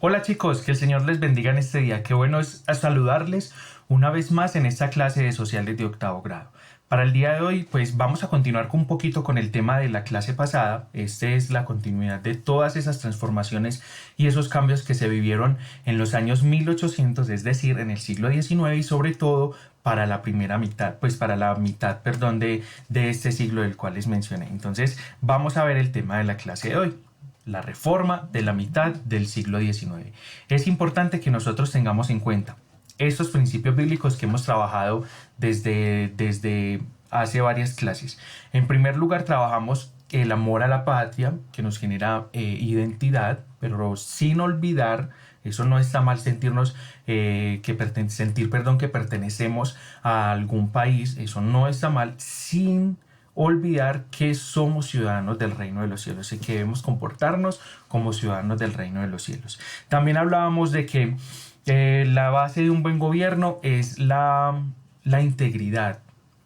Hola chicos, que el Señor les bendiga en este día. Qué bueno es saludarles una vez más en esta clase de sociales de octavo grado. Para el día de hoy, pues vamos a continuar con un poquito con el tema de la clase pasada. Esta es la continuidad de todas esas transformaciones y esos cambios que se vivieron en los años 1800, es decir, en el siglo XIX y sobre todo para la primera mitad, pues para la mitad, perdón, de este siglo del cual les mencioné. Entonces, vamos a ver el tema de la clase de hoy. La reforma de la mitad del siglo XIX. Es importante que nosotros tengamos en cuenta estos principios bíblicos que hemos trabajado desde hace varias clases. En primer lugar, trabajamos el amor a la patria, que nos genera identidad, pero sin olvidar, eso no está mal sentirnos, que pertenecemos a algún país, eso no está mal, sin olvidar que somos ciudadanos del reino de los cielos y que debemos comportarnos como ciudadanos del reino de los cielos. También hablábamos de que la base de un buen gobierno es la integridad.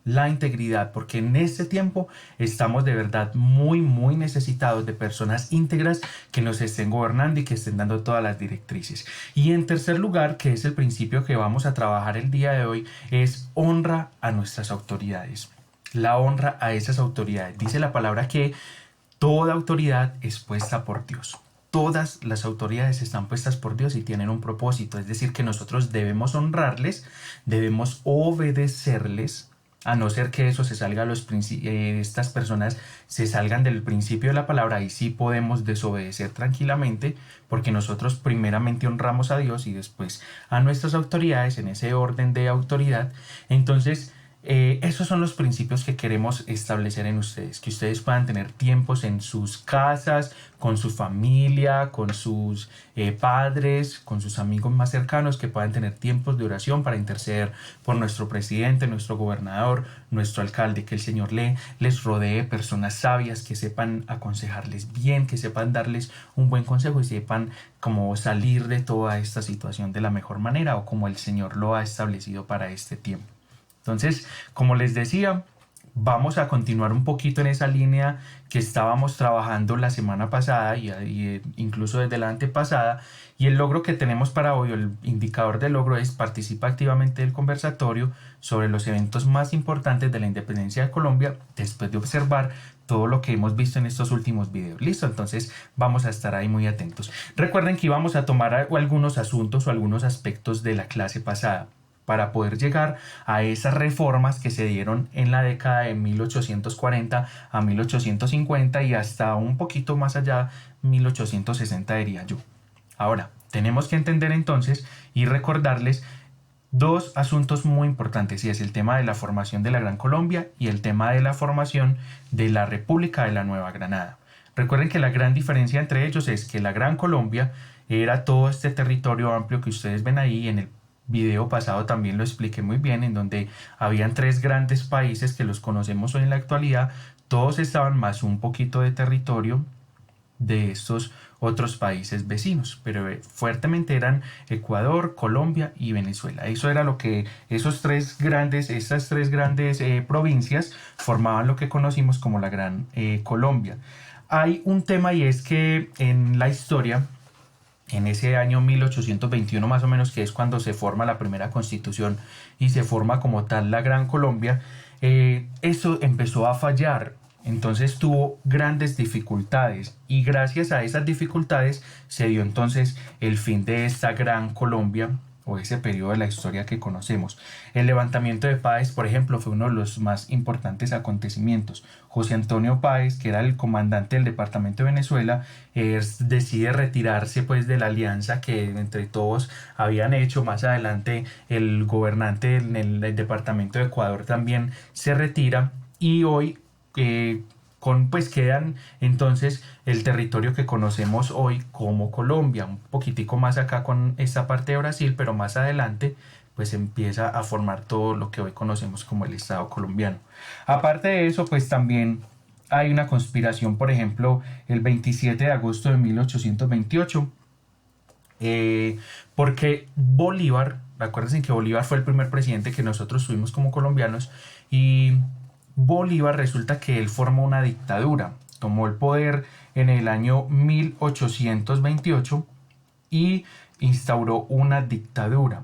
La integridad, porque en este tiempo estamos de verdad muy necesitados de personas íntegras que nos estén gobernando y que estén dando todas las directrices. Y en tercer lugar, que es el principio que vamos a trabajar el día de hoy, es honra a nuestras autoridades. La honra a esas autoridades. Dice la palabra que toda autoridad es puesta por Dios. Todas las autoridades están puestas por Dios y tienen un propósito. Es decir, que nosotros debemos honrarles, debemos obedecerles, a no ser que eso se salga estas personas se salgan del principio de la palabra, y sí podemos desobedecer tranquilamente, porque nosotros primeramente honramos a Dios y después a nuestras autoridades en ese orden de autoridad. Entonces, esos son los principios que queremos establecer en ustedes, que ustedes puedan tener tiempos en sus casas, con su familia, con sus padres, con sus amigos más cercanos, que puedan tener tiempos de oración para interceder por nuestro presidente, nuestro gobernador, nuestro alcalde, que el Señor les rodee personas sabias que sepan aconsejarles bien, que sepan darles un buen consejo y sepan cómo salir de toda esta situación de la mejor manera o como el Señor lo ha establecido para este tiempo. Entonces, como les decía, vamos a continuar un poquito en esa línea que estábamos trabajando la semana pasada y incluso desde la antepasada. Y el logro que tenemos para hoy, el indicador de logro, es: participa activamente del conversatorio sobre los eventos más importantes de la independencia de Colombia después de observar todo lo que hemos visto en estos últimos videos. Listo, entonces vamos a estar ahí muy atentos. Recuerden que íbamos a tomar algunos asuntos o algunos aspectos de la clase pasada para poder llegar a esas reformas que se dieron en la década de 1840 a 1850 y hasta un poquito más allá, 1860 diría yo. Ahora, tenemos que entender entonces y recordarles dos asuntos muy importantes, y es el tema de la formación de la Gran Colombia y el tema de la formación de la República de la Nueva Granada. Recuerden que la gran diferencia entre ellos es que la Gran Colombia era todo este territorio amplio que ustedes ven ahí. En el video pasado también lo expliqué muy bien, en donde habían tres grandes países que los conocemos hoy en la actualidad. Todos estaban más un poquito de territorio de estos otros países vecinos, pero fuertemente eran Ecuador, Colombia y Venezuela. Eso era lo que estas tres grandes provincias formaban lo que conocimos como la Gran Colombia. Hay un tema, y es que en la historia, en ese año 1821 más o menos, que es cuando se forma la primera constitución y se forma como tal la Gran Colombia, eso empezó a fallar. Entonces tuvo grandes dificultades, y gracias a esas dificultades se dio entonces el fin de esta Gran Colombia, o ese periodo de la historia que conocemos. El levantamiento de Páez, por ejemplo, fue uno de los más importantes acontecimientos. José Antonio Páez, que era el comandante del departamento de Venezuela, decide retirarse pues de la alianza que entre todos habían hecho. Más adelante el gobernante en el departamento de Ecuador también se retira, y hoy pues quedan entonces el territorio que conocemos hoy como Colombia, un poquitico más acá con esta parte de Brasil, pero más adelante pues empieza a formar todo lo que hoy conocemos como el Estado colombiano. Aparte de eso, pues también hay una conspiración, por ejemplo, el 27 de agosto de 1828, porque Bolívar, recuerden que Bolívar fue el primer presidente que nosotros tuvimos como colombianos, y Bolívar resulta que él formó una dictadura, tomó el poder en el año 1828 y instauró una dictadura.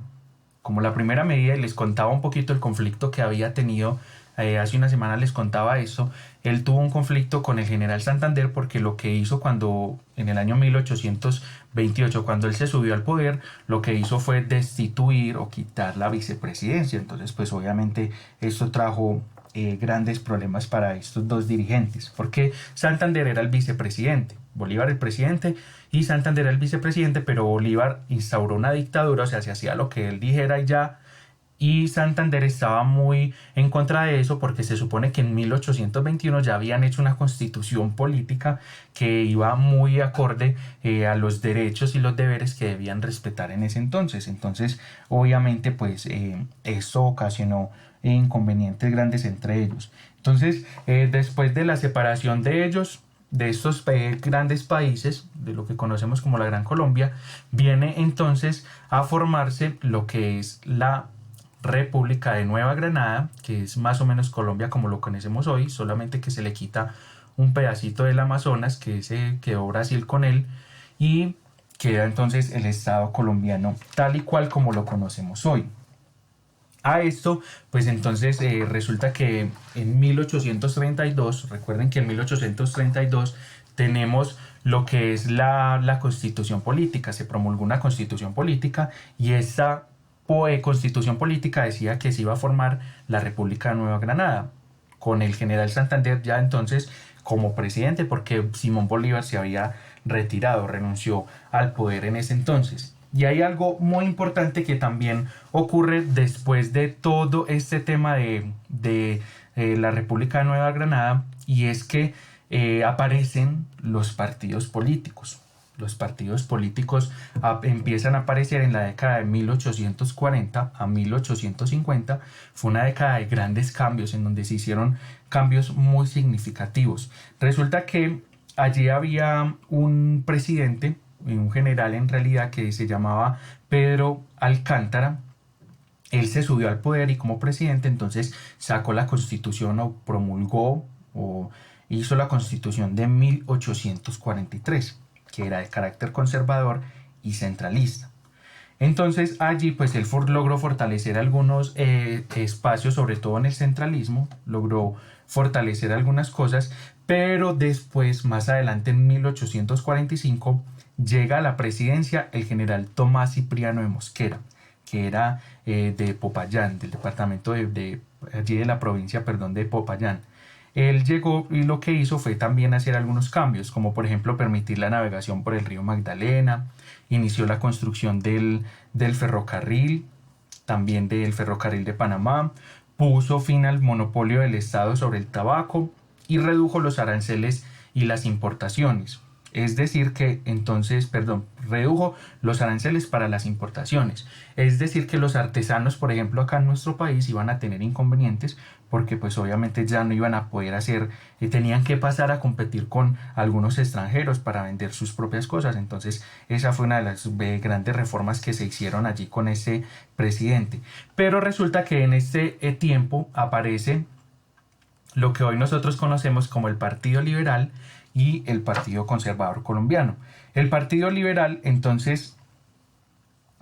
Como la primera medida, y les contaba un poquito el conflicto que había tenido, hace una semana les contaba eso, él tuvo un conflicto con el general Santander porque lo que hizo cuando, en el año 1828, cuando él se subió al poder, lo que hizo fue destituir o quitar la vicepresidencia. Entonces, pues obviamente esto trajo grandes problemas para estos dos dirigentes, porque Santander era el vicepresidente, Bolívar el presidente y Santander era el vicepresidente, pero Bolívar instauró una dictadura, o sea, se hacía lo que él dijera y ya, y Santander estaba muy en contra de eso porque se supone que en 1821 ya habían hecho una constitución política que iba muy acorde a los derechos y los deberes que debían respetar en ese entonces. Entonces, obviamente, pues esto ocasionó inconvenientes grandes entre ellos. Entonces, después de la separación de ellos, de estos grandes países, de lo que conocemos como la Gran Colombia, viene entonces a formarse lo que es la República de Nueva Granada, que es más o menos Colombia como lo conocemos hoy, solamente que se le quita un pedacito del Amazonas, que se quedó Brasil con él, y queda entonces el Estado colombiano tal y cual como lo conocemos hoy. A esto, pues entonces resulta que en 1832, recuerden que en 1832 tenemos lo que es la constitución política, se promulgó una constitución política y esta constitución política decía que se iba a formar la República de Nueva Granada, con el general Santander ya entonces como presidente, porque Simón Bolívar se había retirado, renunció al poder en ese entonces. Y hay algo muy importante que también ocurre después de todo este tema de la República de Nueva Granada, y es que aparecen los partidos políticos. Los partidos políticos empiezan a aparecer en la década de 1840 a 1850. Fue una década de grandes cambios en donde se hicieron cambios muy significativos. Resulta que allí había un presidente, un general en realidad, que se llamaba Pedro Alcántara. Él se subió al poder y como presidente entonces sacó la constitución o promulgó o hizo la constitución de 1843, que era de carácter conservador y centralista. Entonces allí pues él logró fortalecer algunos espacios, sobre todo en el centralismo, logró fortalecer algunas cosas, pero después, más adelante en 1845, llega a la presidencia el general Tomás Cipriano de Mosquera, que era de Popayán, del departamento allí de la provincia, perdón, de Popayán. Él llegó y lo que hizo fue también hacer algunos cambios, como por ejemplo permitir la navegación por el río Magdalena, inició la construcción del ferrocarril, también del ferrocarril de Panamá, puso fin al monopolio del Estado sobre el tabaco y redujo los aranceles y las importaciones. Es decir que entonces, perdón, redujo los aranceles para las importaciones. Es decir que los artesanos, por ejemplo, acá en nuestro país iban a tener inconvenientes porque pues obviamente ya no iban a poder hacer, tenían que pasar a competir con algunos extranjeros para vender sus propias cosas. Entonces esa fue una de las grandes reformas que se hicieron allí con ese presidente. Pero resulta que en este tiempo aparece lo que hoy nosotros conocemos como el Partido Liberal y el Partido Conservador Colombiano. El Partido Liberal entonces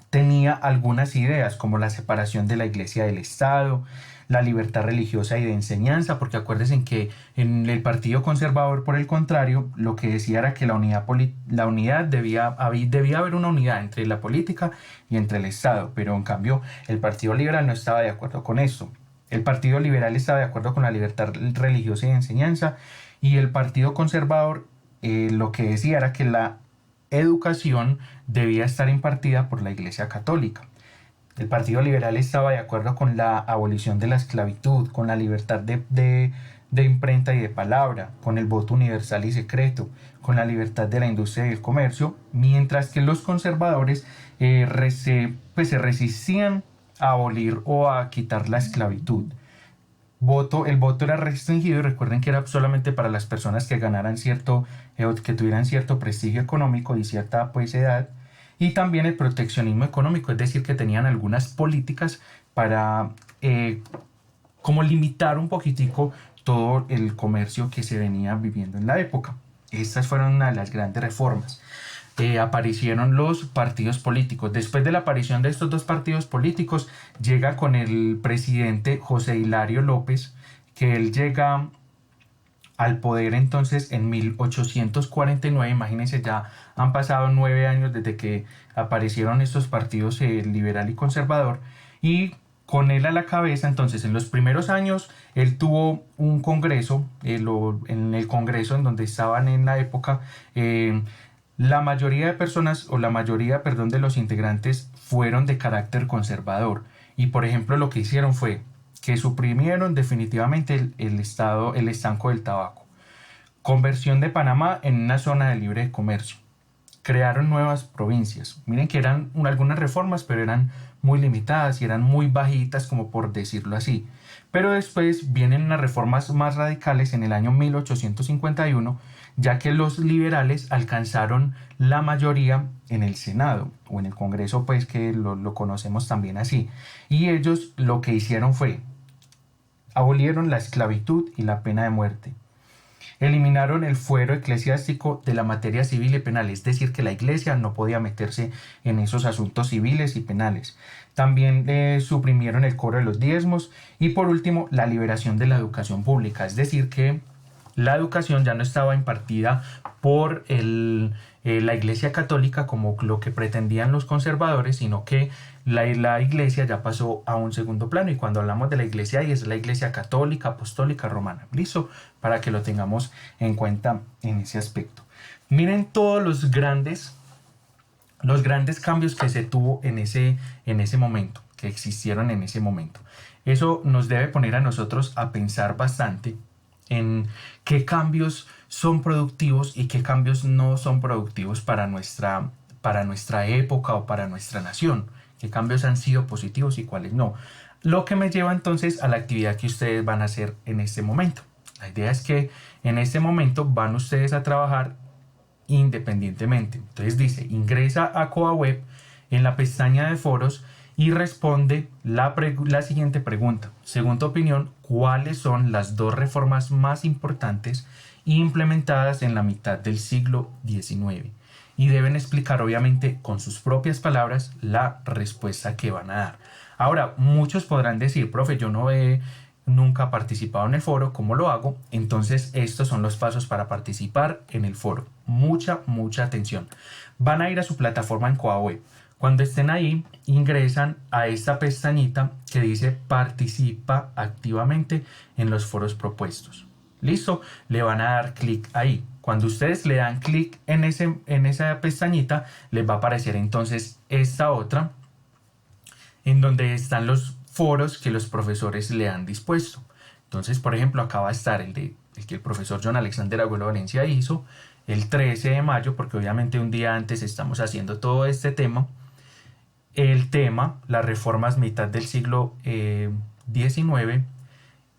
tenía algunas ideas como la separación de la Iglesia del Estado, la libertad religiosa y de enseñanza, porque acuérdense que en el Partido Conservador, por el contrario, lo que decía era que la unidad debía haber una unidad entre la política y entre el Estado, pero en cambio el Partido Liberal no estaba de acuerdo con esto. El Partido Liberal estaba de acuerdo con la libertad religiosa y de enseñanza, y el Partido Conservador lo que decía era que la educación debía estar impartida por la Iglesia Católica. El Partido Liberal estaba de acuerdo con la abolición de la esclavitud, con la libertad de imprenta y de palabra, con el voto universal y secreto, con la libertad de la industria y el comercio, mientras que los conservadores se resistían a abolir o a quitar la esclavitud. El voto era restringido y recuerden que era solamente para las personas que ganaran que tuvieran cierto prestigio económico y cierta pues edad, y también el proteccionismo económico, es decir, que tenían algunas políticas para como limitar un poquitico todo el comercio que se venía viviendo en la época. Estas fueron una de las grandes reformas. aparecieron los partidos políticos. Después de la aparición de estos dos partidos políticos, llega con el presidente José Hilario López, que él llega al poder entonces en 1849. Imagínense, ya han pasado 9 años desde que aparecieron estos partidos liberal y conservador, y con él a la cabeza. Entonces, en los primeros años él tuvo un congreso, en el congreso en donde estaban en la época, la mayoría de personas, o la mayoría, perdón, de los integrantes fueron de carácter conservador, y por ejemplo lo que hicieron fue que suprimieron definitivamente el estanco del tabaco, conversión de Panamá en una zona de libre comercio, crearon nuevas provincias. Miren que eran algunas reformas, pero eran muy limitadas y eran muy bajitas, como por decirlo así. Pero después vienen unas reformas más radicales en el año 1851, ya que los liberales alcanzaron la mayoría en el Senado, o en el Congreso, pues que lo conocemos también así. Y ellos lo que hicieron fue abolieron la esclavitud y la pena de muerte. Eliminaron el fuero eclesiástico de la materia civil y penal, es decir, que la iglesia no podía meterse en esos asuntos civiles y penales. También suprimieron el cobro de los diezmos, y por último la liberación de la educación pública, es decir, que la educación ya no estaba impartida por la Iglesia Católica como lo que pretendían los conservadores, sino que la Iglesia ya pasó a un segundo plano. Y cuando hablamos de la Iglesia, ahí es la Iglesia Católica, Apostólica, Romana. Listo, para que lo tengamos en cuenta en ese aspecto. Miren todos los grandes cambios que se tuvo en ese momento, que existieron en ese momento. Eso nos debe poner a nosotros a pensar bastante en qué cambios son productivos y qué cambios no son productivos para nuestra época o para nuestra nación, qué cambios han sido positivos y cuáles no. Lo que me lleva entonces a la actividad que ustedes van a hacer en este momento. La idea es que en este momento van ustedes a trabajar independientemente. Entonces dice, ingresa a CoaWeb en la pestaña de foros y responde la siguiente pregunta. Según tu opinión, ¿cuáles son las 2 reformas más importantes implementadas en la mitad del siglo XIX? Y deben explicar, obviamente, con sus propias palabras, la respuesta que van a dar. Ahora, muchos podrán decir, profe, yo no he nunca participado en el foro, ¿cómo lo hago? Entonces, estos son los pasos para participar en el foro. Mucha atención. Van a ir a su plataforma en CoaWeb. Cuando estén ahí, ingresan a esta pestañita que dice participa activamente en los foros propuestos. Listo, le van a dar clic ahí. Cuando ustedes le dan clic en esa pestañita, les va a aparecer entonces esta otra, en donde están los foros que los profesores le han dispuesto. Entonces, por ejemplo, acá va a estar el que el profesor John Alexander Agüelo Valencia hizo el 13 de mayo, porque obviamente un día antes estamos haciendo todo este tema. El tema, las reformas mitad del siglo XIX.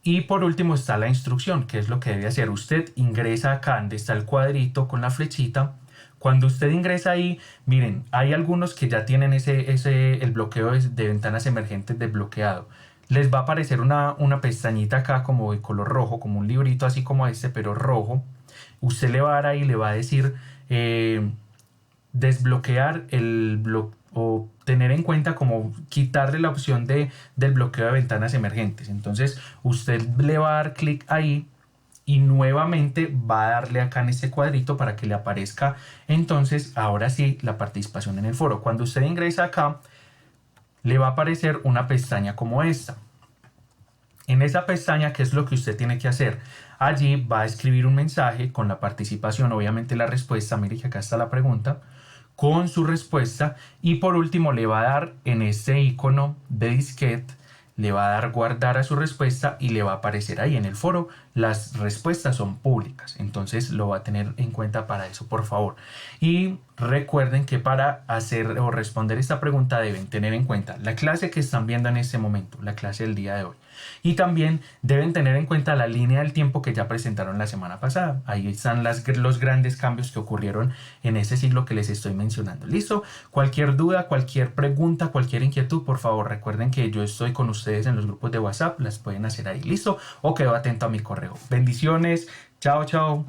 Y por último está la instrucción, que es lo que debe hacer. Usted ingresa acá donde está el cuadrito con la flechita. Cuando usted ingresa ahí, miren, hay algunos que ya tienen el bloqueo de ventanas emergentes desbloqueado. Les va a aparecer una pestañita acá como de color rojo, como un librito así como este, pero rojo. Usted le va a dar ahí y le va a decir desbloquear el bloqueo, o tener en cuenta como quitarle la opción del bloqueo de ventanas emergentes. Entonces usted le va a dar clic ahí y nuevamente va a darle acá en este cuadrito para que le aparezca entonces ahora sí la participación en el foro. Cuando usted ingresa acá, le va a aparecer una pestaña como esta. En esa pestaña, ¿qué es lo que usted tiene que hacer? Allí va a escribir un mensaje con la participación, obviamente la respuesta. Mire que acá está la pregunta, con su respuesta, y por último le va a dar en este icono de disquete, le va a dar guardar a su respuesta y le va a aparecer ahí en el foro. Las respuestas son públicas, entonces lo va a tener en cuenta para eso, por favor. Y recuerden que para hacer o responder esta pregunta deben tener en cuenta la clase que están viendo en este momento, la clase del día de hoy. Y también deben tener en cuenta la línea del tiempo que ya presentaron la semana pasada. Ahí están los grandes cambios que ocurrieron en ese siglo que les estoy mencionando. ¿Listo? Cualquier duda, cualquier pregunta, cualquier inquietud, por favor recuerden que yo estoy con ustedes en los grupos de WhatsApp. Las pueden hacer ahí. ¿Listo? O quedo atento a mi correo. Bendiciones. Chao, chao.